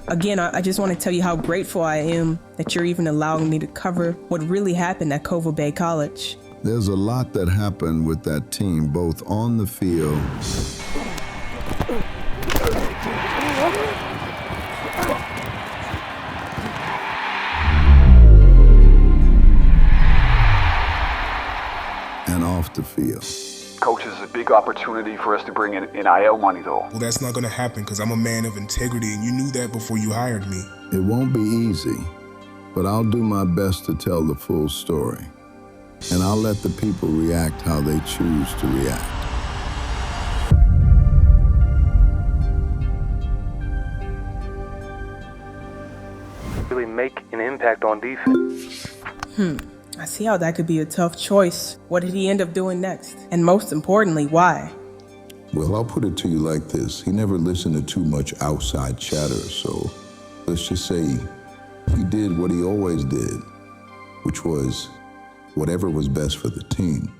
Again, I just want to tell you how grateful I am that you're even allowing me to cover what really happened at Kova Bay College. There's a lot that happened with that team, both on the field and off the field. Coach, this is a big opportunity for us to bring in NIL money, though. Well, that's not going to happen because I'm a man of integrity, and you knew that before you hired me. It won't be easy, but I'll do my best to tell the full story. And I'll let the people react how they choose to react. Really make an impact on defense. I see how that could be a tough choice. What did he end up doing next? And most importantly, why? Well, I'll put it to you like this. He never listened to too much outside chatter, so let's just say he did what he always did, which was whatever was best for the team.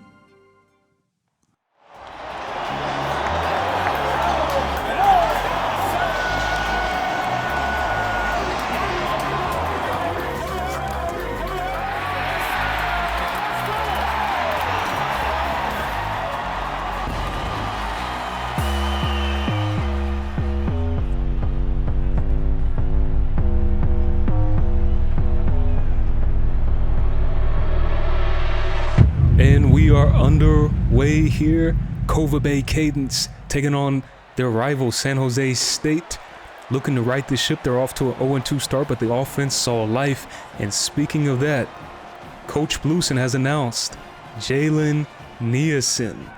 And we are underway here. Kova Bay Kaidons taking on their rival San Jose State. Looking to right the ship. They're off to an 0-2 start, but the offense saw life. And speaking of that, Coach Blueson has announced Jalen Nielsen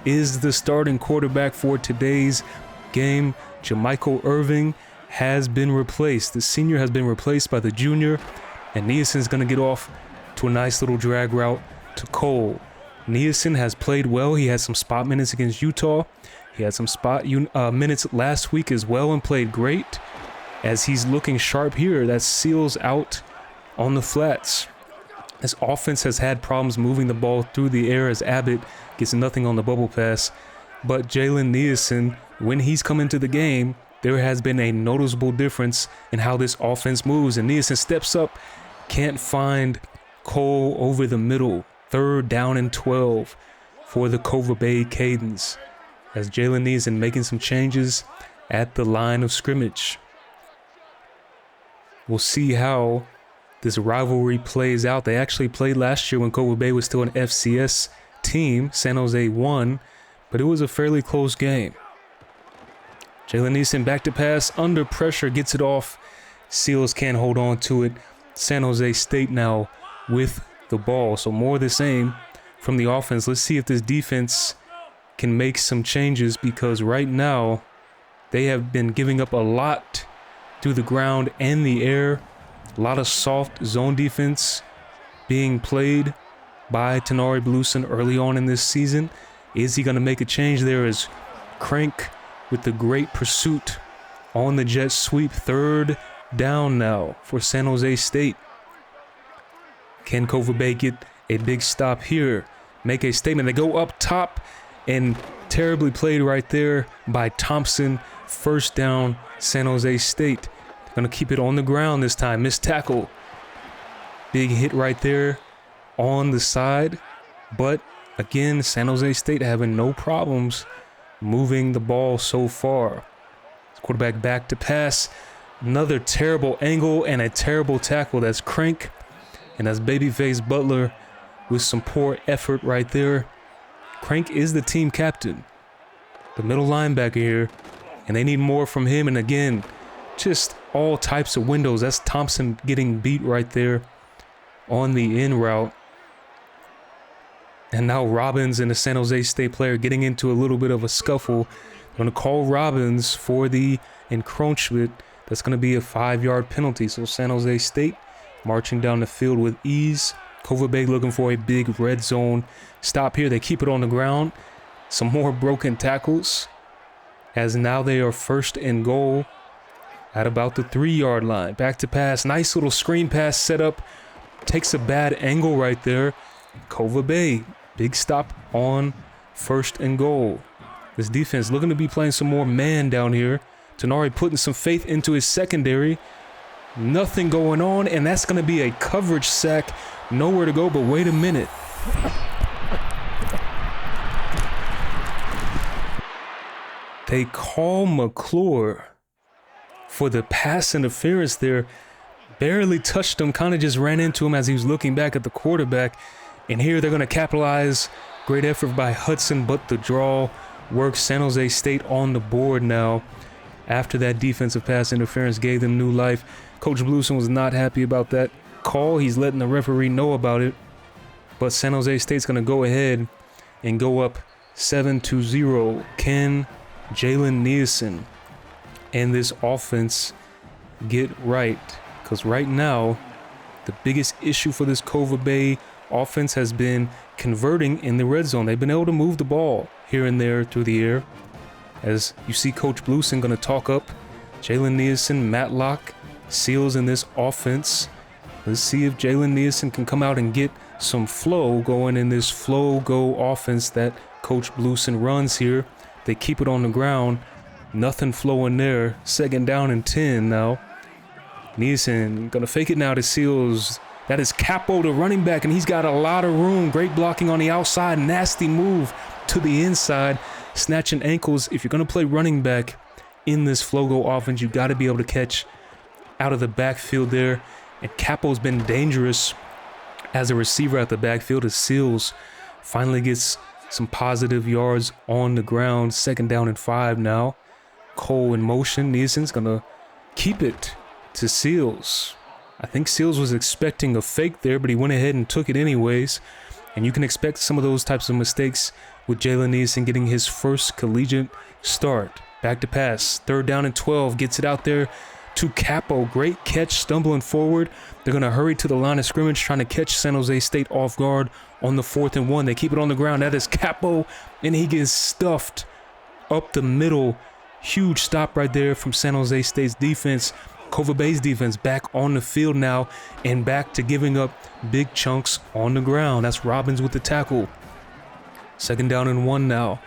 is the starting quarterback for today's game. Jamichael Irving has been replaced. The senior has been replaced by the junior, and Nielsen's going to get off to a nice little drag route to Cole. Nielsen has played well. He had some spot minutes against Utah. He had some spot minutes last week as well and played great. As he's looking sharp here, that seals out on the flats. This offense has had problems moving the ball through the air as Abbott gets nothing on the bubble pass. But Jalen Nielsen, when he's come into the game, there has been a noticeable difference in how this offense moves. And Nielsen steps up, can't find Cole over the middle. 3rd down and 12 for the Kova Bay Kaidons, as Jalen Nielsen making some changes at the line of scrimmage. We'll see how this rivalry plays out. They actually played last year when Kova Bay was still an FCS team. San Jose won, but it was a fairly close game. Jalen Nielsen back to pass, under pressure, gets it off. Seals can't hold on to it. San Jose State now with the ball, so more of the same from the offense. Let's see if this defense can make some changes, because right now they have been giving up a lot through the ground and the air. A lot of soft zone defense being played by Tenari Blueson early on in this season. Is he going to make a change? There is Crank with the great pursuit on the jet sweep. 3rd down now for San Jose State. Can Kova Bay get a big stop here? Make a statement. They go up top, and terribly played right there by Thompson. 1st down, San Jose State. They're going to keep it on the ground this time. Missed tackle. Big hit right there on the side. But again, San Jose State having no problems moving the ball so far. Quarterback back to pass. Another terrible angle and a terrible tackle. That's Crank. And that's Babyface Butler with some poor effort right there. Crank is the team captain, the middle linebacker here, and they need more from him. And again, just all types of windows. That's Thompson getting beat right there on the in route. And now Robbins and the San Jose State player getting into a little bit of a scuffle. I'm going to call Robbins for the encroachment. That's going to be a 5-yard penalty. So San Jose State marching down the field with ease. Kova Bay looking for a big red zone stop here. They keep it on the ground. Some more broken tackles, as now they are 1st and goal at about the 3-yard line. Back to pass. Nice little screen pass set up. Takes a bad angle right there. Kova Bay, big stop on 1st and goal. This defense looking to be playing some more man down here Tenari putting some faith into his secondary. Nothing going on, and that's going to be a coverage sack. Nowhere to go, but wait a minute. They call McClure for the pass interference there. Barely touched him, kind of just ran into him as he was looking back at the quarterback. And here they're going to capitalize. Great effort by Hudson, but the draw works. San Jose State on the board now. After that defensive pass interference gave them new life. Coach Blueson was not happy about that call. He's letting the referee know about it. But San Jose State's going to go ahead and go up 7-0. Can Jalen Nielsen and this offense get right? Because right now, the biggest issue for this Kova Bay offense has been converting in the red zone. They've been able to move the ball here and there through the air. As you see Coach Blueson going to talk up Jalen Nielsen, Matlock, Seals in this offense. Let's see if Jalen Nielsen can come out and get some flow going in this flow-go offense that Coach Blueson runs here. They keep it on the ground. Nothing flowing there. 2nd down and 10 now. Nielsen going to fake it now to Seals. That is Capo, the running back, and he's got a lot of room. Great blocking on the outside. Nasty move to the inside. Snatching ankles. If you're going to play running back in this flow-go offense, you got to be able to catch out of the backfield there. And Capo's been dangerous as a receiver at the backfield as Seals finally gets some positive yards on the ground. 2nd down and 5 now. Cole in motion. Nielsen's going to keep it to Seals. I think Seals was expecting a fake there, but he went ahead and took it anyways. And you can expect some of those types of mistakes with Jalen Nielsen getting his first collegiate start. Back to pass. 3rd down and 12. Gets it out there to Capo. Great catch, stumbling forward. They're going to hurry to the line of scrimmage, trying to catch San Jose State off guard on the 4th and 1. They keep it on the ground. That is Capo, and he gets stuffed up the middle. Huge stop right there from San Jose State's defense. Kova Bay's defense back on the field now and back to giving up big chunks on the ground. That's Robbins with the tackle. 2nd down and 1 now.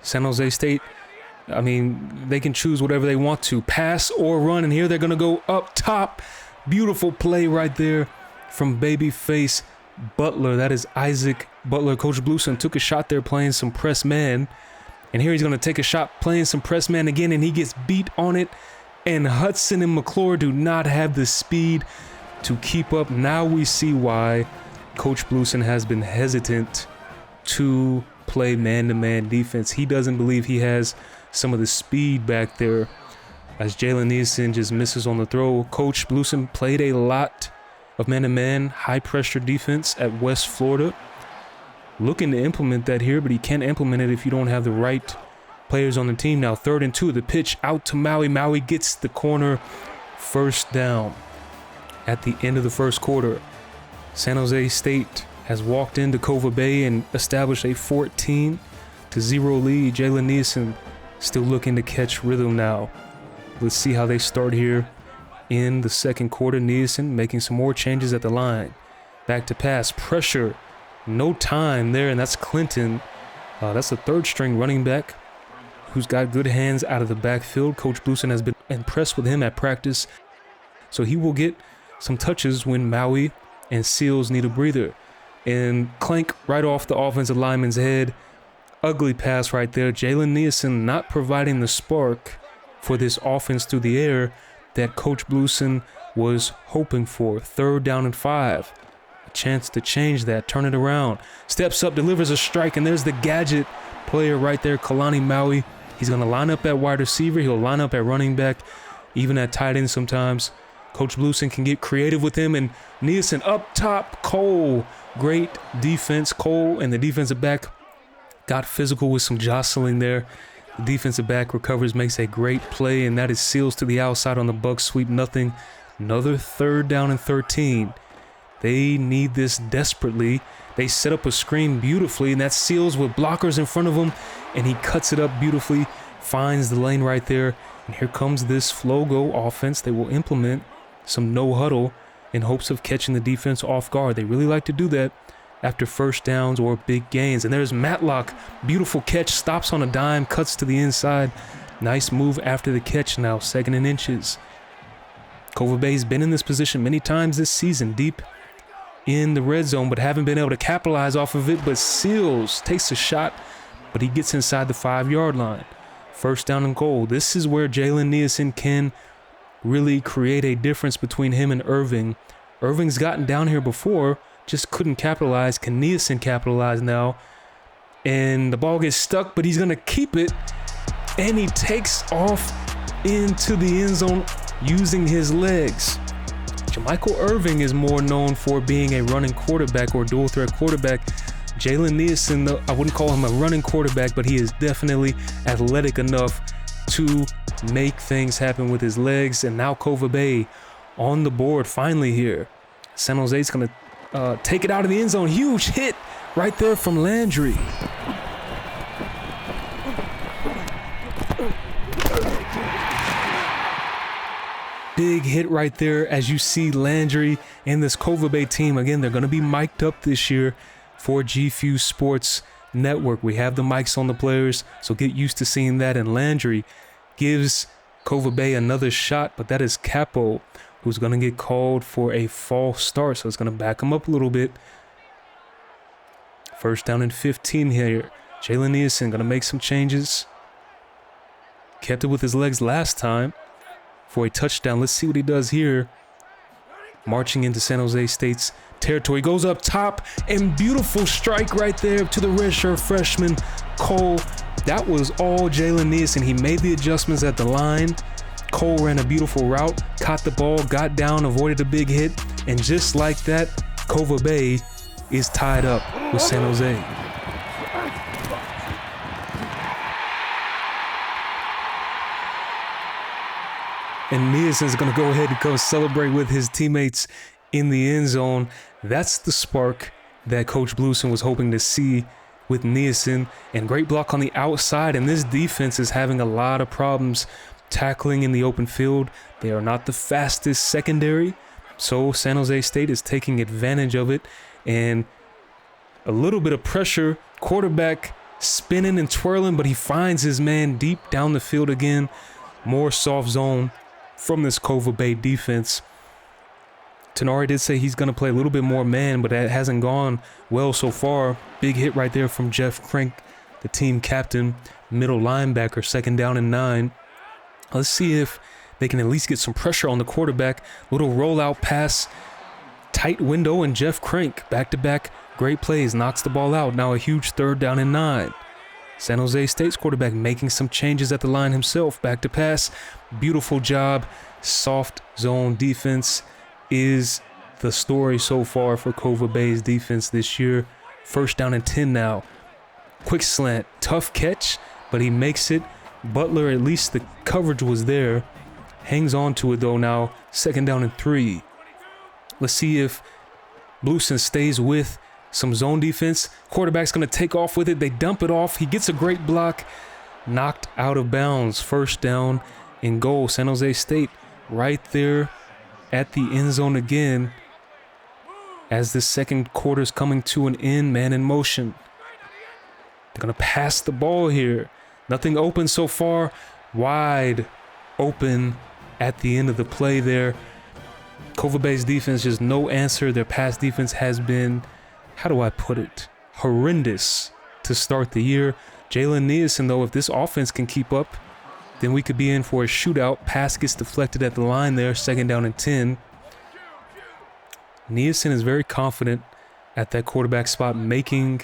San Jose State, I mean, they can choose whatever they want to, pass or run, and here they're going to go up top. Beautiful play right there from babyface Butler. That is Isaac Butler. Coach Blueson took a shot there playing some press man, and here he's going to take a shot playing some press man again, and he gets beat on it. And Hudson and McClure do not have the speed to keep up. Now we see why Coach Blueson has been hesitant to play man-to-man defense. He doesn't believe he has some of the speed back there as Jalen Nielsen just misses on the throw. Coach Blueson played a lot of man-to-man, high-pressure defense at West Florida. Looking to implement that here, but he can't implement it if you don't have the right players on the team. Now 3rd and 2, the pitch out to Maui. Maui gets the corner. 1st down at the end of the 1st quarter. San Jose State has walked into Kova Bay and established a 14-0 lead. Jalen Nielsen still looking to catch rhythm now. Let's see how they start here in the 2nd quarter. Nielsen making some more changes at the line. Back to pass. Pressure. No time there, and that's Clinton. That's the 3rd string running back who's got good hands out of the backfield. Coach Blueson has been impressed with him at practice, so he will get some touches when Maui and Seals need a breather. And clank right off the offensive lineman's head. Ugly pass right there. Jalen Nielsen not providing the spark for this offense through the air that Coach Blueson was hoping for. 3rd down and 5. A chance to change that, turn it around. Steps up, delivers a strike, and there's the gadget player right there, Kalani Maui. He's going to line up at wide receiver. He'll line up at running back, even at tight end sometimes. Coach Blueson can get creative with him, and Nielsen up top. Cole, great defense. Cole and the defensive back got physical with some jostling there. The defensive back recovers, makes a great play, and that is Seals to the outside on the buck sweep. Nothing. Another 3rd down and 13. They need this desperately. They set up a screen beautifully, and that's Seals with blockers in front of him, and he cuts it up beautifully, finds the lane right there, and here comes this flow-go offense. They will implement some no-huddle in hopes of catching the defense off guard. They really like to do that after 1st downs or big gains. And there's Matlock, beautiful catch, stops on a dime, cuts to the inside. Nice move after the catch now, 2nd and inches. Kova Bay's been in this position many times this season, deep in the red zone, but haven't been able to capitalize off of it. But Seals takes a shot, but he gets inside the 5-yard line. 1st down and goal. This is where Jalen Nielsen can really create a difference between him and Irving. Irving's gotten down here before, just couldn't capitalize. Can Nielsen capitalize now? And the ball gets stuck, but he's going to keep it. And he takes off into the end zone using his legs. Jermichael Irving is more known for being a running quarterback or dual threat quarterback. Jalen Nielsen, I wouldn't call him a running quarterback, but he is definitely athletic enough to make things happen with his legs. And now Kova Bay on the board finally here. San Jose's going to take it out of the end zone. Huge hit right there from Landry. Big hit right there as you see Landry and this Kova Bay team. Again, they're going to be mic'd up this year for GFuse Sports Network. We have the mics on the players, so get used to seeing that. And Landry gives Kova Bay another shot, but that is Capo, who's going to get called for a false start. So it's going to back him up a little bit. 1st down and 15 here. Jalen Nielsen going to make some changes. Kept it with his legs last time for a touchdown. Let's see what he does here. Marching into San Jose State's territory. Goes up top and beautiful strike right there to the redshirt freshman Cole. That was all Jalen Nielsen. He made the adjustments at the line. Cole ran a beautiful route, caught the ball, got down, avoided a big hit, and just like that, Kova Bay is tied up with San Jose. And Nielsen's going to go ahead and go celebrate with his teammates in the end zone. That's the spark that Coach Blueson was hoping to see with Nielsen. And great block on the outside. And this defense is having a lot of problems tackling in the open field. They are not the fastest secondary. So San Jose State is taking advantage of it. And a little bit of pressure. Quarterback spinning and twirling, but he finds his man deep down the field again. More soft zone from this Kova Bay defense. Tenari did say he's going to play a little bit more man, but that hasn't gone well so far. Big hit right there from Jeff Crank, the team captain, middle linebacker, 2nd down and 9. Let's see if they can at least get some pressure on the quarterback. Little rollout pass, tight window, and Jeff Crank, back-to-back great plays, knocks the ball out. Now a huge 3rd down and 9. San Jose State's quarterback making some changes at the line himself. Back to pass. Beautiful job. Soft zone defense is the story so far for Kova Bay's defense this year. 1st down and 10 now. Quick slant. Tough catch, but he makes it. Butler, at least the coverage was there. Hangs on to it though now. 2nd down and 3. Let's see if Blueson stays with some zone defense. Quarterback's going to take off with it. They dump it off. He gets a great block. Knocked out of bounds. 1st down and goal. San Jose State right there at the end zone again. As the 2nd quarter's coming to an end, man in motion. They're going to pass the ball here. Nothing open so far. Wide open at the end of the play there. Kova Bay's defense, just no answer. Their pass defense has been, how do I put it, horrendous to start the year. Jalen Nielsen, though, if this offense can keep up, then we could be in for a shootout. Pass gets deflected at the line there, 2nd down and 10. Nielsen is very confident at that quarterback spot, making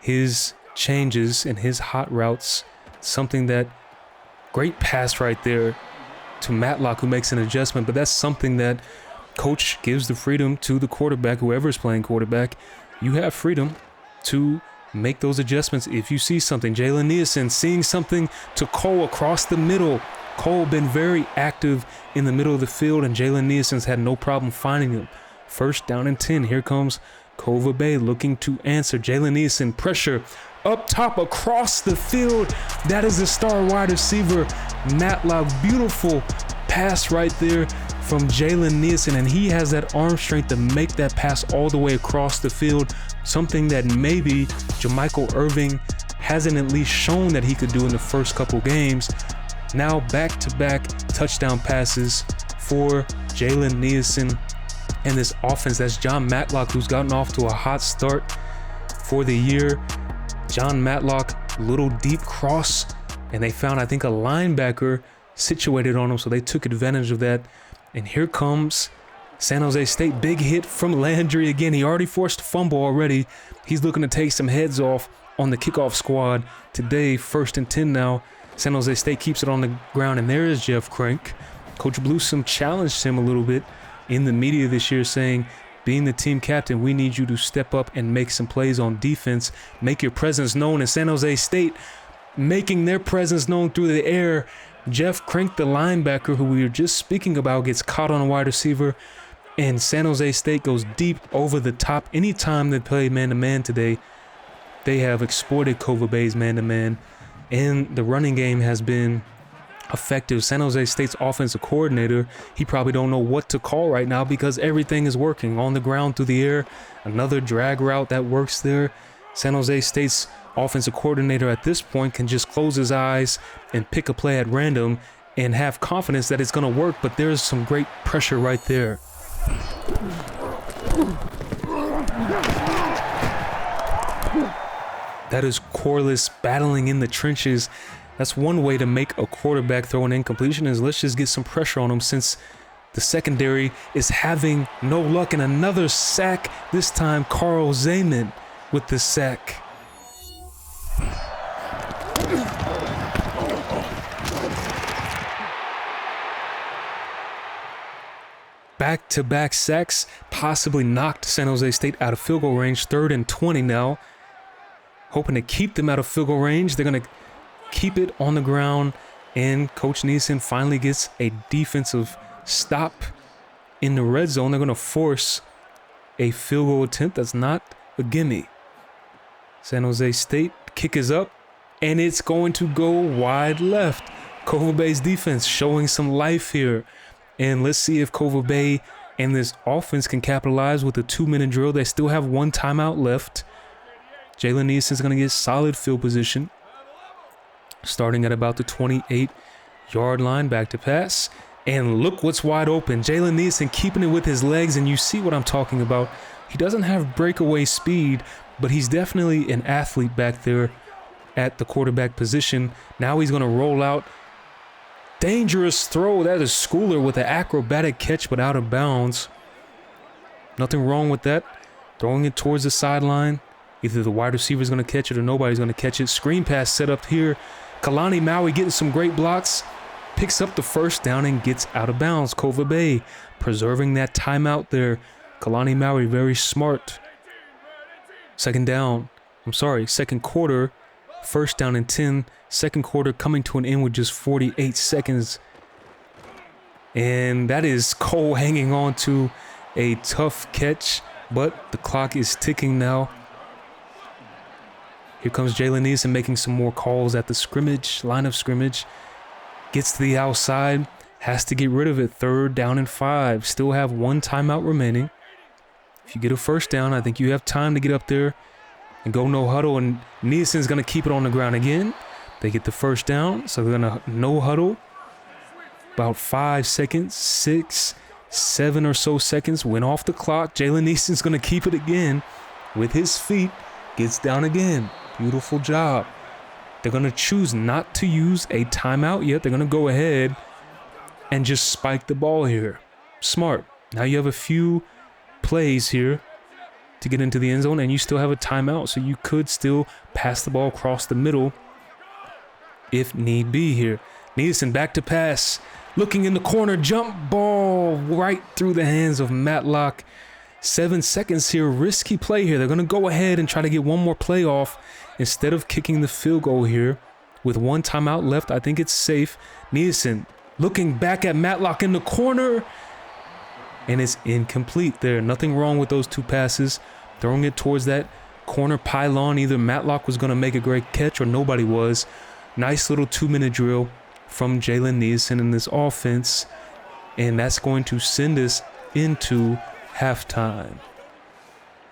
his changes and his hot routes. Something that, great pass right there to Matlock, who makes an adjustment, but that's something that coach gives the freedom to the quarterback, whoever's playing quarterback. You have freedom to make those adjustments if you see something. Jalen Nielsen seeing something to Cole across the middle. Cole been very active in the middle of the field, and Jalen Nielsen's had no problem finding him. 1st down and 10. Here comes Kova Bay looking to answer. Jalen Nielsen, pressure up top across the field. That is the star wide receiver, Matlock. Beautiful pass right there from Jalen Nielsen, and he has that arm strength to make that pass all the way across the field, something that maybe Jermichael Irving hasn't at least shown that he could do in the first couple games. Now back-to-back touchdown passes for Jalen Nielsen and this offense. That's John Matlock, who's gotten off to a hot start for the year. John Matlock, little deep cross, and they found, I think, a linebacker situated on him, so they took advantage of that. And here comes San Jose State. Big hit from Landry again. He already forced a fumble already. He's looking to take some heads off on the kickoff squad today. 1st and 10 now. San Jose State keeps it on the ground, and there is Jeff Crank. Coach Blueson challenged him a little bit in the media this year, saying, being the team captain, we need you to step up and make some plays on defense, make your presence known. And San Jose State making their presence known through the air. Jeff Crank, the linebacker who we were just speaking about, gets caught on a wide receiver, and San Jose State goes deep over the top. Anytime they play man-to-man today, they have exploited Kova Bay's man-to-man, and the running game has been effective. San Jose State's offensive coordinator, he probably don't know what to call right now because everything is working on the ground, through the air. Another drag route that works there. San Jose State's offensive coordinator at this point can just close his eyes and pick a play at random and have confidence that it's going to work, but there's some great pressure right there. That is Corliss battling in the trenches. That's one way to make a quarterback throw an incompletion, is let's just get some pressure on him, since the secondary is having no luck. And another sack, this time Carl Zayman with the sack. Back-to-back sacks possibly knocked San Jose State out of field goal range. 3rd and 20 now. Hoping to keep them out of field goal range. They're going to keep it on the ground, and Coach Nielsen finally gets a defensive stop in the red zone. They're going to force a field goal attempt that's not a gimme. San Jose State kick is up, and it's going to go wide left. Kova Bay's defense showing some life here, and let's see if Kova Bay and this offense can capitalize with a 2-minute drill. They still have 1 timeout left. Jalen Nielsen's going to get solid field position, starting at about the 28-yard line. Back to pass, and look what's wide open. Jalen Nielsen keeping it with his legs, and you see what I'm talking about. He doesn't have breakaway speed, but he's definitely an athlete back there at the quarterback position. Now he's going to roll out. Dangerous throw. That is Schooler with an acrobatic catch, but out of bounds. Nothing wrong with that. Throwing it towards the sideline. Either the wide receiver is going to catch it or nobody's going to catch it. Screen pass set up here. Kalani Maui getting some great blocks. Picks up the 1st down and gets out of bounds. Kova Bay preserving that timeout there. Kalani Maui very smart. Second quarter. 1st down and 10. Second quarter coming to an end with just 48 seconds. And that is Cole hanging on to a tough catch, but the clock is ticking now. Here comes Jalen Nielsen making some more calls at the line of scrimmage. Gets to the outside, has to get rid of it. 3rd down and 5. Still have 1 timeout remaining. If you get a 1st down, I think you have time to get up there and go no huddle, and Nielsen's going to keep it on the ground again. They get the 1st down, so they're going to no huddle. About 5 seconds, 6, 7 or so seconds went off the clock. Jalen Nielsen's going to keep it again with his feet. Gets down again. Beautiful job. They're going to choose not to use a timeout yet. They're going to go ahead and just spike the ball here. Smart. Now you have a few plays here to get into the end zone, and you still have a timeout, so you could still pass the ball across the middle if need be here. Nielsen back to pass. Looking in the corner. Jump ball right through the hands of Matlock. 7 seconds here. Risky play here. They're going to go ahead and try to get one more play off instead of kicking the field goal here. With 1 timeout left, I think it's safe. Nielsen looking back at Matlock in the corner, and it's incomplete there. Nothing wrong with those 2 passes. Throwing it towards that corner pylon. Either Matlock was going to make a great catch or nobody was. Nice little 2-minute drill from Jalen Nielsen in this offense, and that's going to send us into halftime.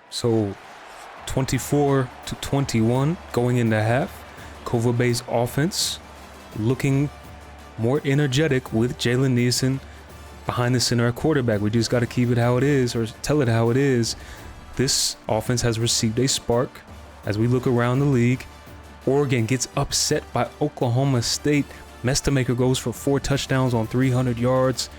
So 24-21 going into half. Kova Bay's offense looking more energetic with Jalen Nielsen behind the center at quarterback. We just got to keep it how it is, or tell it how it is. This offense has received a spark as we look around the league. Oregon gets upset by Oklahoma State. Mestamaker goes for 4 touchdowns on 300 yards.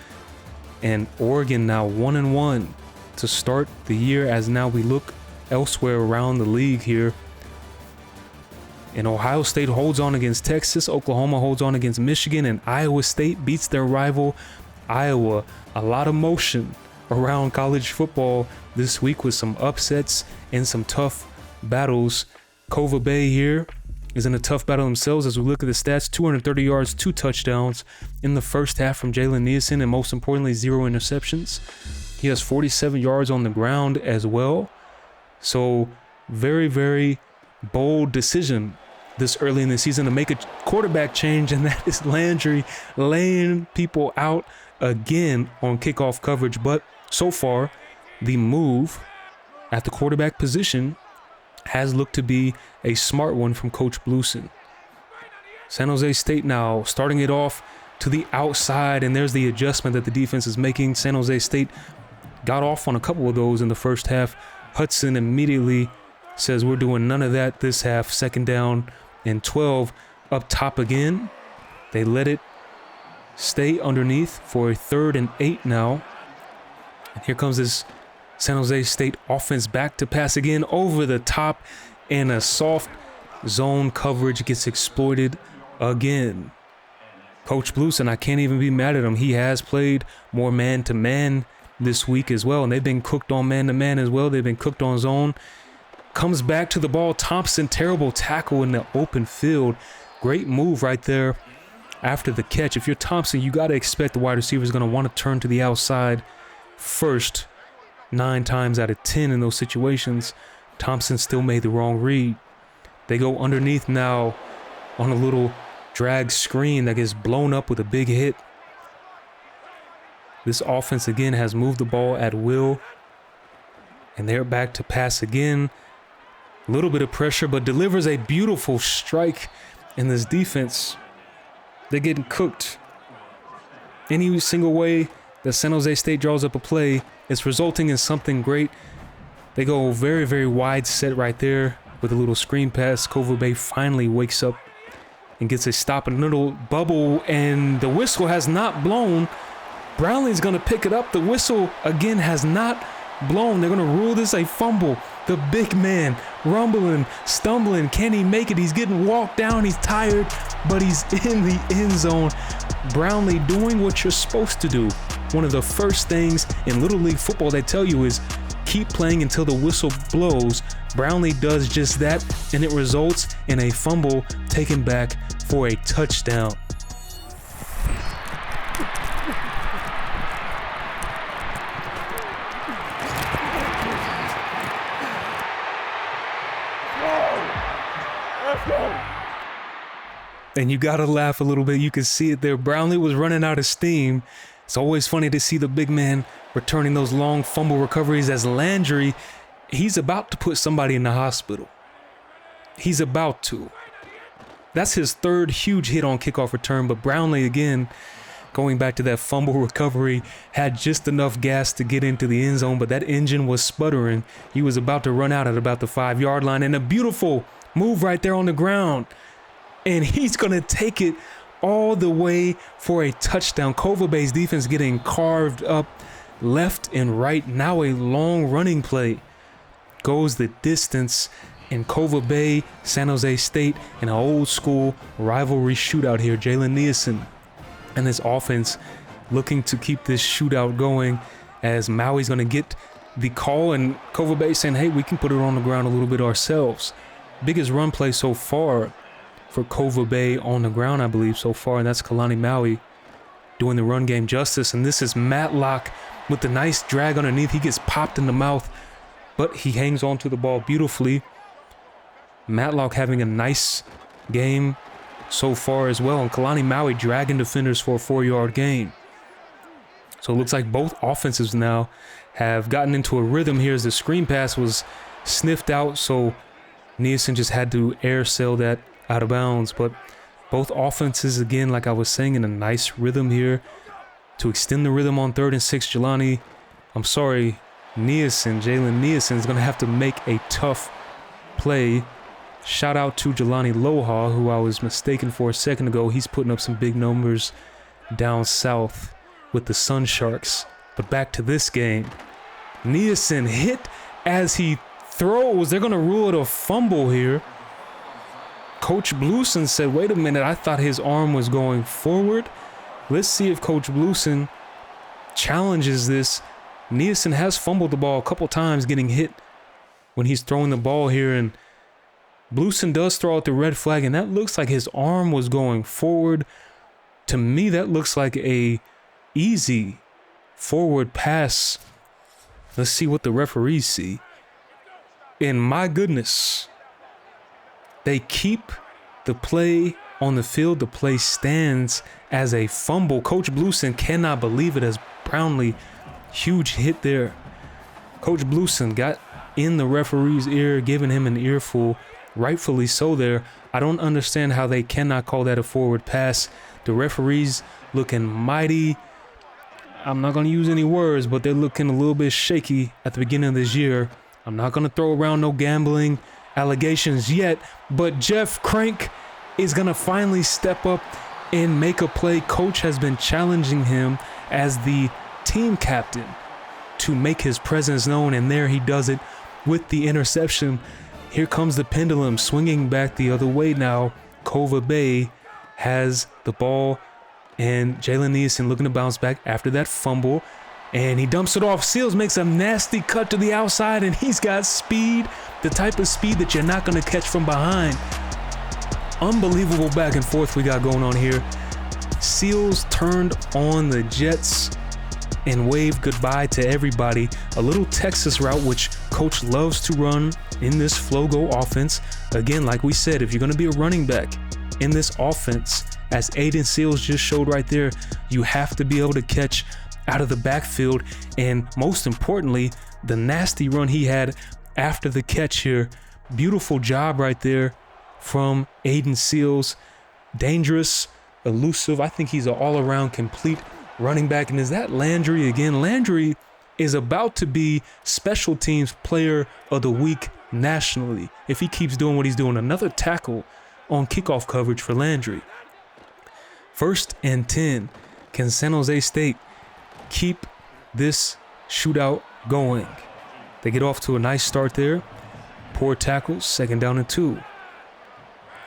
And Oregon now 1-1 to start the year, as now we look elsewhere around the league here. And Ohio State holds on against Texas. Oklahoma holds on against Michigan. And Iowa State beats their rival Iowa. A lot of motion around college football this week with some upsets and some tough battles. Kova Bay here is in a tough battle themselves as we look at the stats. 230 yards, 2 touchdowns in the first half from Jalen Nielsen, and most importantly, 0 interceptions. He has 47 yards on the ground as well. So very, very bold decision this early in the season to make a quarterback change, and that is Landry laying people out again on kickoff coverage. But so far, the move at the quarterback position has looked to be a smart one from Coach Blueson. San Jose State now starting it off to the outside, and there's the adjustment that the defense is making. San Jose State got off on a couple of those in the first half. Hudson immediately says we're doing none of that this half. 2nd down and 12 up top again. They let it stay underneath for a 3rd and 8 now. And here comes this San Jose State offense back to pass again over the top, and a soft zone coverage gets exploited again. Coach Blueson, I can't even be mad at him. He has played more man-to-man this week as well, and they've been cooked on man-to-man as well. They've been cooked on zone. Comes back to the ball. Thompson, terrible tackle in the open field. Great move right there after the catch. If you're Thompson, you got to expect the wide receiver is going to want to turn to the outside first. 9 times out of 10 in those situations, Thompson still made the wrong read. They go underneath now on a little drag screen that gets blown up with a big hit. This offense again has moved the ball at will, and they're back to pass again. A little bit of pressure, but delivers a beautiful strike in this defense. They're getting cooked. Any single way that San Jose State draws up a play, it's resulting in something great. They go very, very wide set right there with a little screen pass. Kova Bay finally wakes up and gets a stop in a little bubble, and the whistle has not blown. Brownlee's going to pick it up. The whistle, again, has not blown. They're going to rule this a fumble. The big man rumbling, stumbling. Can he make it? He's getting walked down. He's tired, but he's in the end zone. Brownlee doing what you're supposed to do. One of the first things in Little League football they tell you is keep playing until the whistle blows. Brownlee does just that, and it results in a fumble taken back for a touchdown. And you gotta laugh a little bit. You can see it there. Brownlee was running out of steam. It's always funny to see the big man returning those long fumble recoveries, as Landry, he's about to put somebody in the hospital. He's about to. That's his 3rd huge hit on kickoff return, but Brownlee, again, going back to that fumble recovery, had just enough gas to get into the end zone, but that engine was sputtering. He was about to run out at about the 5-yard line, and a beautiful move right there on the ground. And he's going to take it all the way for a touchdown. Kova Bay's defense getting carved up left and right. Now a long running play goes the distance, and Kova Bay, San Jose State, in an old school rivalry shootout here. Jalen Nielsen and this offense looking to keep this shootout going, as Maui's going to get the call, and Kova Bay saying, hey, we can put it on the ground a little bit ourselves. Biggest run play so far for Kova Bay on the ground, I believe, so far, and that's Kalani Maui doing the run game justice. And this is Matlock with the nice drag underneath. He gets popped in the mouth, but he hangs on to the ball beautifully. Matlock having a nice game so far as well, and Kalani Maui dragging defenders for a 4-yard gain. So it looks like both offenses now have gotten into a rhythm here, as the screen pass was sniffed out, so Nielsen just had to air sail that out of bounds. But Both offenses, again, like I was saying, in a nice rhythm here. To extend the rhythm on 3rd and 6, Jalen Nielsen is going to have to make a tough play. Shout out to Jelani Loha, who I was mistaken for a second ago. He's putting up some big numbers down south with the Sun Sharks. But back to this game. Nielsen hit as he throws. They're going to rule it a fumble here. Coach Blueson said, wait a minute, I thought his arm was going forward. Let's see if Coach Blueson challenges this. Nielsen has fumbled the ball a couple times, getting hit when he's throwing the ball here, and Blueson does throw out the red flag, and that looks like his arm was going forward. To me, that looks like a easy forward pass. Let's see what the referees see. And my goodness, they keep the play on the field. The play stands as a fumble. Coach Blueson cannot believe it as Brownlee, huge hit there. Coach Blueson got in the referee's ear, giving him an earful, rightfully so there. I don't understand how they cannot call that a forward pass. The referees looking mighty, I'm not going to use any words, but they're looking a little bit shaky at the beginning of this year. I'm not going to throw around no gambling allegations yet, but Jeff Crank is going to finally step up and make a play. Coach has been challenging him as the team captain to make his presence known, and there he does it with the interception. Here comes the pendulum swinging back the other way now. Kova Bay has the ball, and Jalen Nielsen looking to bounce back after that fumble, and he dumps it off. Seals makes a nasty cut to the outside, and he's got speed, the type of speed that you're not going to catch from behind. Unbelievable back and forth we got going on here. Seals turned on the Jets and waved goodbye to everybody. A little Texas route, which Coach loves to run in this flow-go offense. Again, like we said, if you're going to be a running back in this offense, as Aiden Seals just showed right there, you have to be able to catch out of the backfield. And most importantly, the nasty run he had after the catch here. Beautiful job right there from Aiden Seals. Dangerous, elusive. I think he's an all-around complete running back. And is that Landry again? Landry is about to be special teams player of the week nationally if he keeps doing what he's doing. Another tackle on kickoff coverage for Landry. 1st and 10. Can San Jose State keep this shootout going? They get off to a nice start there. Poor tackles, 2nd down and 2.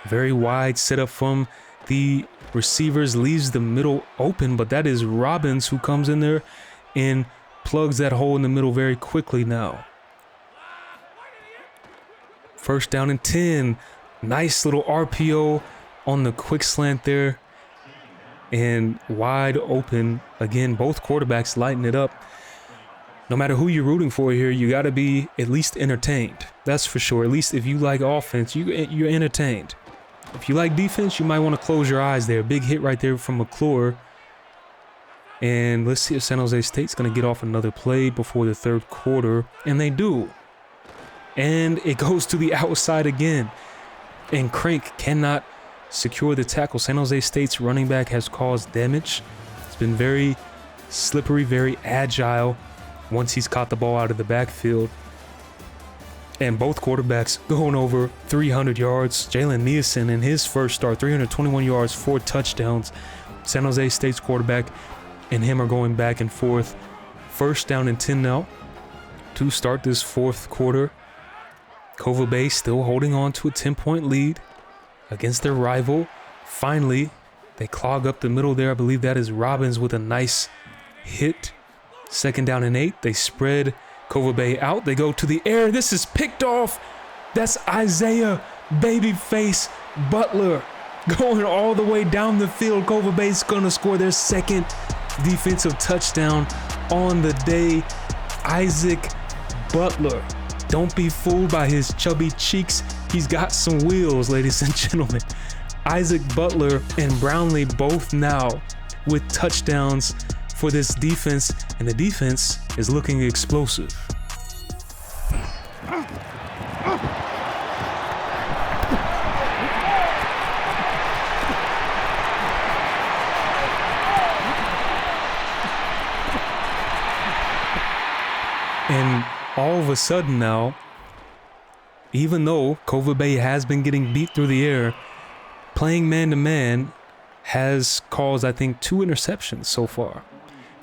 Very wide setup from the receivers, leaves the middle open, but that is Robbins who comes in there and plugs that hole in the middle very quickly now. 1st down and 10. Nice little RPO on the quick slant there. And wide open. Again, both quarterbacks lighten it up. No matter who you're rooting for here, you got to be at least entertained. That's for sure. At least if you like offense, you're entertained. If you like defense, you might want to close your eyes there. Big hit right there from McClure. And let's see if San Jose State's going to get off another play before the 3rd quarter. And they do. And it goes to the outside again. And Crank cannot secure the tackle. San Jose State's running back has caused damage. It's been very slippery, very agile once he's caught the ball out of the backfield. And both quarterbacks going over 300 yards. Jalen Nielsen in his first start, 321 yards, 4 touchdowns. San Jose State's quarterback and him are going back and forth. 1st down and 10 now to start this 4th quarter. Kova Bay still holding on to a 10-point lead against their rival. Finally, they clog up the middle there. I believe that is Robbins with a nice hit. 2nd down and 8. They spread Kova Bay out. They go to the air. This is picked off. That's Isaiah Babyface Butler going all the way down the field. Kova Bay's going to score their 2nd defensive touchdown on the day. Isaac Butler. Don't be fooled by his chubby cheeks. He's got some wheels, ladies and gentlemen. Isaac Butler and Brownlee both now with touchdowns for this defense, and the defense is looking explosive. And all of a sudden now, even though Kova Bay has been getting beat through the air, playing man-to-man has caused, I think, 2 interceptions so far.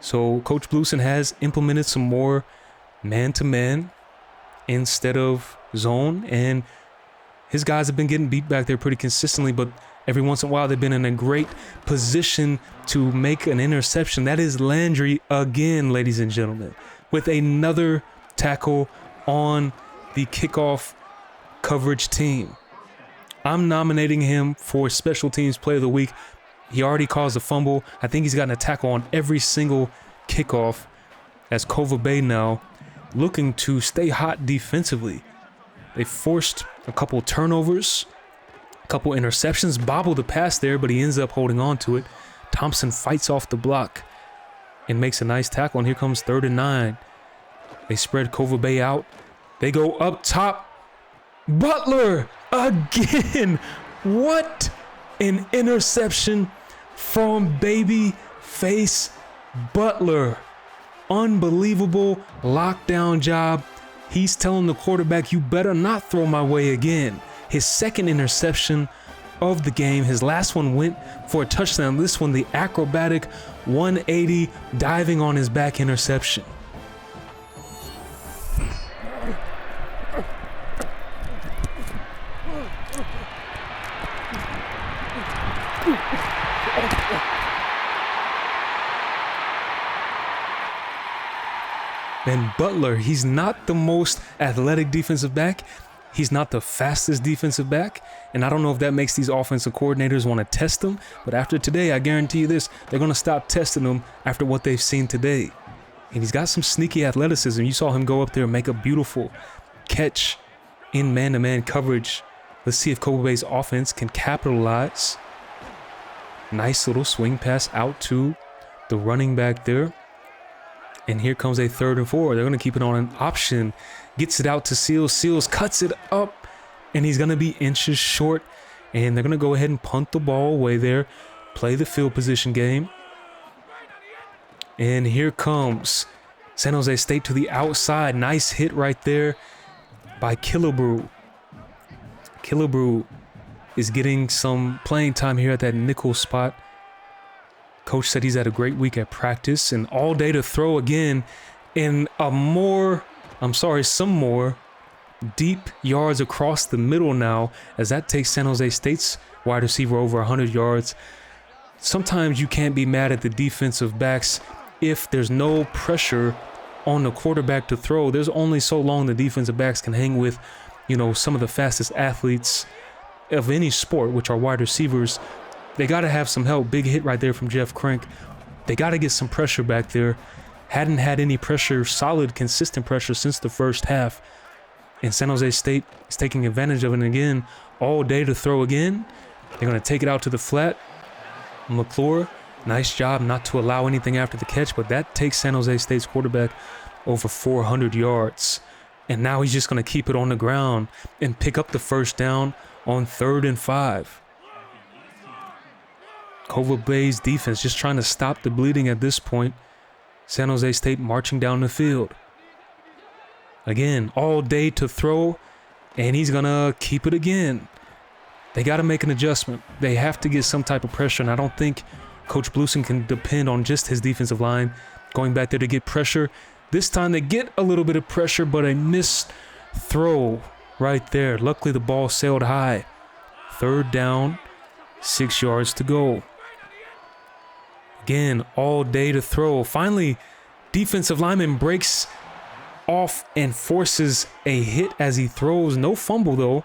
So Coach Blueson has implemented some more man-to-man instead of zone, and his guys have been getting beat back there pretty consistently, but every once in a while they've been in a great position to make an interception. That is Landry again, ladies and gentlemen, with another tackle on the kickoff coverage team. I'm nominating him for Special Teams Player of the Week. He already caused a fumble. I think he's gotten a tackle on every single kickoff, as Kova Bay now looking to stay hot defensively. They forced a couple turnovers, a couple interceptions, bobbled the pass there, but he ends up holding on to it. Thompson fights off the block and makes a nice tackle, and here comes 3rd and 9. They spread Kova Bay out. They go up top. Butler again. What an interception from Babyface Butler. Unbelievable lockdown job. He's telling the quarterback, you better not throw my way again. His 2nd interception of the game. His last one went for a touchdown. This one, the acrobatic 180 diving on his back interception. And Butler, he's not the most athletic defensive back. He's not the fastest defensive back. And I don't know if that makes these offensive coordinators want to test him. But after today, I guarantee you this, they're going to stop testing him after what they've seen today. And he's got some sneaky athleticism. You saw him go up there and make a beautiful catch in man-to-man coverage. Let's see if Kova Bay's offense can capitalize. Nice little swing pass out to the running back there. And here comes a 3rd and 4. They're going to keep it on an option. Gets it out to Seals. Seals cuts it up, and he's going to be inches short. And they're going to go ahead and punt the ball away there. Play the field position game. And here comes San Jose State to the outside. Nice hit right there by Killebrew. Killebrew is getting some playing time here at that nickel spot. Coach said he's had a great week at practice and all day to throw again in some more deep yards across the middle now, as that takes San Jose State's wide receiver over 100 yards. Sometimes you can't be mad at the defensive backs if there's no pressure on the quarterback to throw. There's only so long the defensive backs can hang with, some of the fastest athletes of any sport, which are wide receivers. They got to have some help. Big hit right there from Jeff Crank. They got to get some pressure back there. Hadn't had any pressure, solid, consistent pressure since the first half. And San Jose State is taking advantage of it again. All day to throw again. They're going to take it out to the flat. McClure, nice job not to allow anything after the catch, but that takes San Jose State's quarterback over 400 yards. And now he's just going to keep it on the ground and pick up the first down on 3rd and 5. Kova Bay's defense just trying to stop the bleeding at this point. San Jose State marching down the field. Again, all day to throw, and he's going to keep it again. They got to make an adjustment. They have to get some type of pressure, and I don't think Coach Blueson can depend on just his defensive line going back there to get pressure. This time they get a little bit of pressure, but a missed throw right there. Luckily, the ball sailed high. 3rd down, 6 yards to go. Again, all day to throw. Finally, defensive lineman breaks off and forces a hit as he throws. No fumble, though.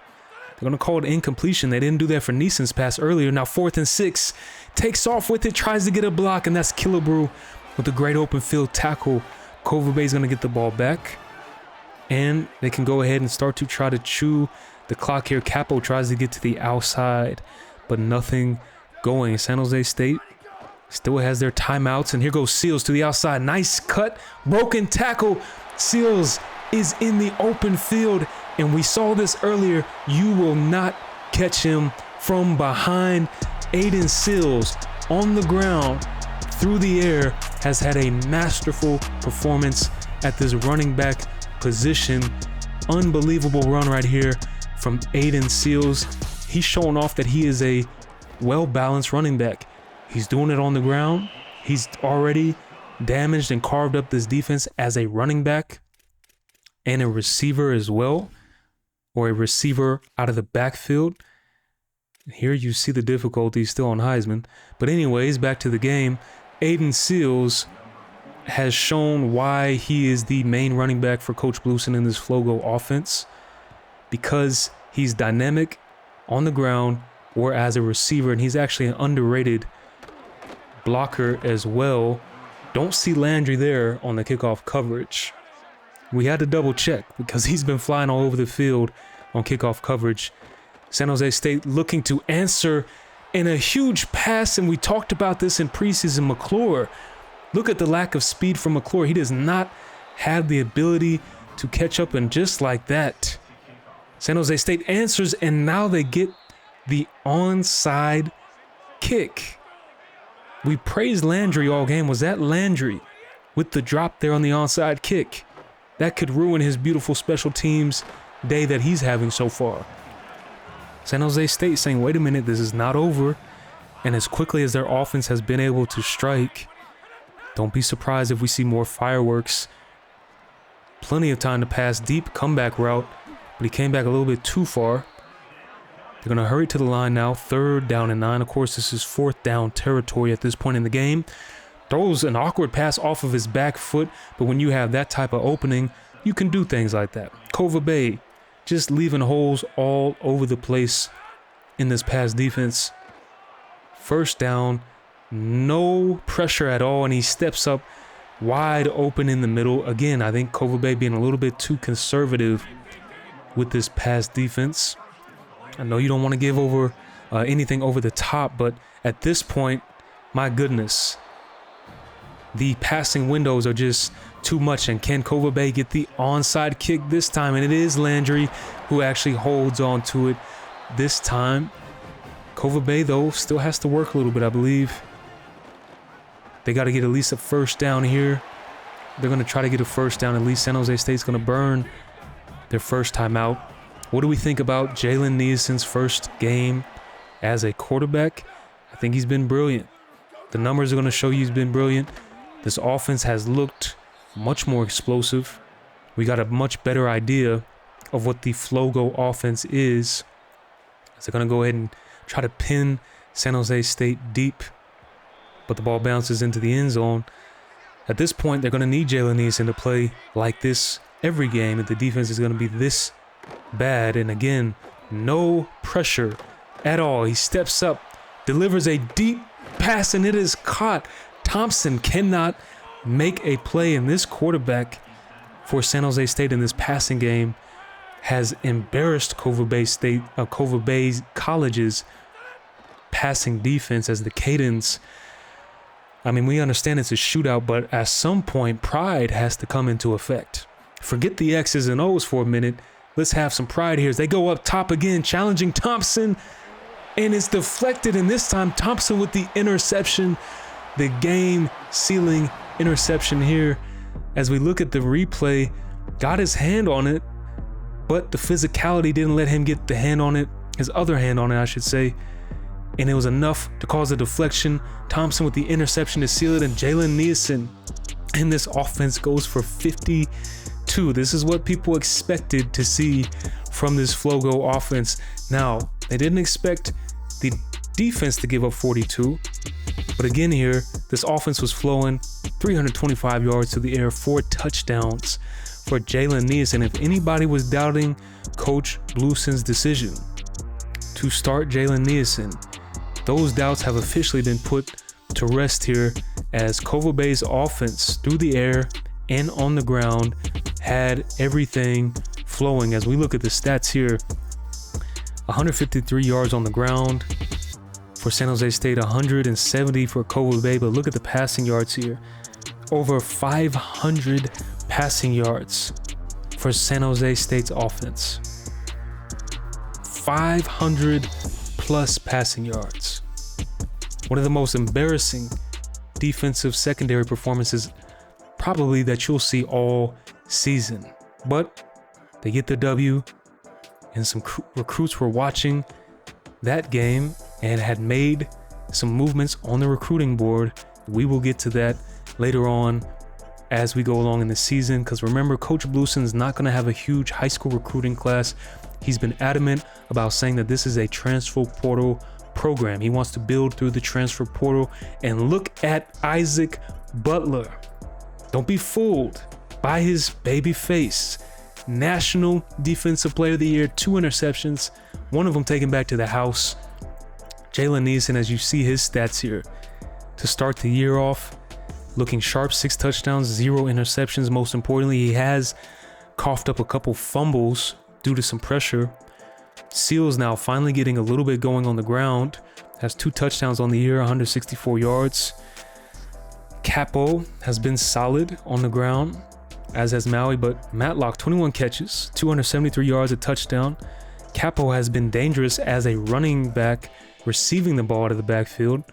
They're going to call it incompletion. They didn't do that for Neeson's pass earlier. Now 4th and 6. Takes off with it, tries to get a block, and that's Killebrew with a great open field tackle. Kova Bay's going to get the ball back. And they can go ahead and start to try to chew the clock here. Capo tries to get to the outside, but nothing going. San Jose State still has their timeouts, and here goes Seals to the outside. Nice cut, broken tackle. Seals is in the open field, and we saw this earlier. You will not catch him from behind. Aiden Seals on the ground through the air, has had a masterful performance at this running back position. Unbelievable run right here from Aiden Seals. He's showing off that he is a well-balanced running back. He's doing it on the ground. He's already damaged and carved up this defense as a running back and a receiver as well, or a receiver out of the backfield. Here you see the difficulty still on Heisman. But anyways, back to the game. Aiden Seals has shown why he is the main running back for Coach Blueson in this Flogo offense, because he's dynamic on the ground or as a receiver, and he's actually an underrated blocker as well. Don't see Landry there on the kickoff coverage. We had to double check because he's been flying all over the field on kickoff coverage. San Jose State looking to answer in a huge pass, and we talked about this in preseason. McClure, look at the lack of speed from McClure. He does not have the ability to catch up, and just like that, San Jose State answers, and now they get the onside kick. We praised Landry all game. Was that Landry with the drop there on the onside kick? That could ruin his beautiful special teams day that he's having so far. San Jose State saying, wait a minute, this is not over. And as quickly as their offense has been able to strike, don't be surprised if we see more fireworks. Plenty of time to pass, deep comeback route, but he came back a little bit too far. They're going to hurry to the line now. 3rd down and 9. Of course, this is 4th down territory at this point in the game. Throws an awkward pass off of his back foot, but when you have that type of opening, you can do things like that. Kova Bay just leaving holes all over the place in this pass defense. 1st down, no pressure at all, and he steps up wide open in the middle. Again, I think Kova Bay being a little bit too conservative with this pass defense. I know you don't want to give over anything over the top, but at this point, my goodness, the passing windows are just too much. And can Kova Bay get the onside kick this time? And it is Landry who actually holds on to it this time. Kova Bay, though, still has to work a little bit, I believe. They got to get at least a 1st down here. They're going to try to get a 1st down. At least San Jose State's going to burn their first time out. What do we think about Jalen Neeson's first game as a quarterback? I think he's been brilliant. The numbers are going to show you he's been brilliant. This offense has looked much more explosive. We got a much better idea of what the Flogo offense is. So they're going to go ahead and try to pin San Jose State deep, but the ball bounces into the end zone. At this point, they're going to need Jalen Neeson to play like this every game if the defense is going to be this bad. And again, no pressure at all. He steps up, delivers a deep pass, and it is caught. Thompson cannot make a play, and this quarterback for San Jose State in this passing game has embarrassed Kova Bay College's passing defense as the Kaidons. I mean, we understand it's a shootout, but at some point, pride has to come into effect. Forget the X's and O's for a minute. Let's have some pride here as they go up top again, challenging Thompson, and it's deflected, and this time Thompson with the interception, the game-sealing interception here. As we look at the replay, got his hand on it, but the physicality didn't let him get the hand on it, his other hand on it, I should say, and it was enough to cause a deflection. Thompson with the interception to seal it, and Jalen Neeson in this offense goes for 52. This is what people expected to see from this Flogo offense. Now, they didn't expect the defense to give up 42, but again here, this offense was flowing. 325 yards to the air, 4 touchdowns for Jalen Neeson. If anybody was doubting Coach Blueson's decision to start Jalen Neeson, those doubts have officially been put to rest here, as Kova Bay's offense through the air and on the ground had everything flowing. As we look at the stats here, 153 yards on the ground for San Jose State, 170 for Kova Bay, but look at the passing yards here. Over 500 passing yards for San Jose State's offense. 500 plus passing yards. One of the most embarrassing defensive secondary performances probably that you'll see all season. But they get the W, and some recruits were watching that game and had made some movements on the recruiting board. We will get to that later on as we go along in the season, because remember, Coach Blueson is not going to have a huge high school recruiting class. He's been adamant about saying that this is a transfer portal program. He wants to build through the transfer portal. And look at Isaac Butler. Don't be fooled by his baby face. National Defensive Player of the Year, 2 interceptions, one of them taken back to the house. Jalen Neeson, as you see his stats here, to start the year off, looking sharp, 6 touchdowns, 0 interceptions. Most importantly, he has coughed up a couple fumbles due to some pressure. Seals now finally getting a little bit going on the ground, has 2 touchdowns on the year, 164 yards. Capo has been solid on the ground, as has Maui, but Matlock, 21 catches, 273 yards, a touchdown. Capo has been dangerous as a running back, receiving the ball out of the backfield.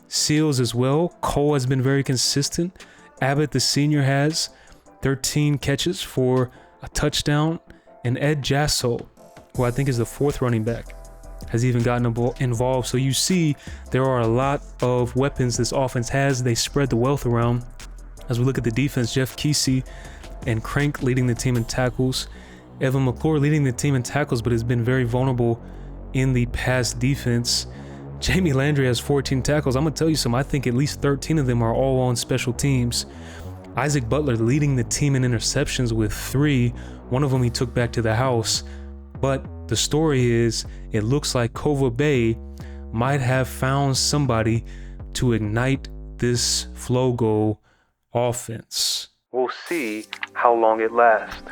Seals as well. Cole has been very consistent. Abbott, the senior, has 13 catches for a touchdown. And Ed Jasso, who I think is the 4th running back, has even gotten involved. So you see there are a lot of weapons this offense has. They spread the wealth around. As we look at the defense, Jeff Kesey and Crank leading the team in tackles. Evan McClure leading the team in tackles, but has been very vulnerable in the pass defense. Jamie Landry has 14 tackles. I'm going to tell you something. I think at least 13 of them are all on special teams. Isaac Butler leading the team in interceptions with 3. One of them he took back to the house. But the story is, it looks like Kova Bay might have found somebody to ignite this flow goal offense. We'll see how long it lasts.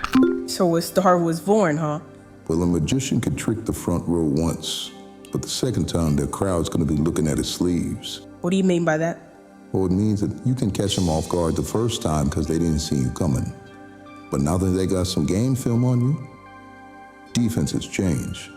So it's the Harvard's Vorn, huh? Well, a magician could trick the front row once, but the second time their crowd's going to be looking at his sleeves. What do you mean by that? Well, it means that you can catch them off guard the first time because they didn't see you coming. But now that they got some game film on you, defenses change.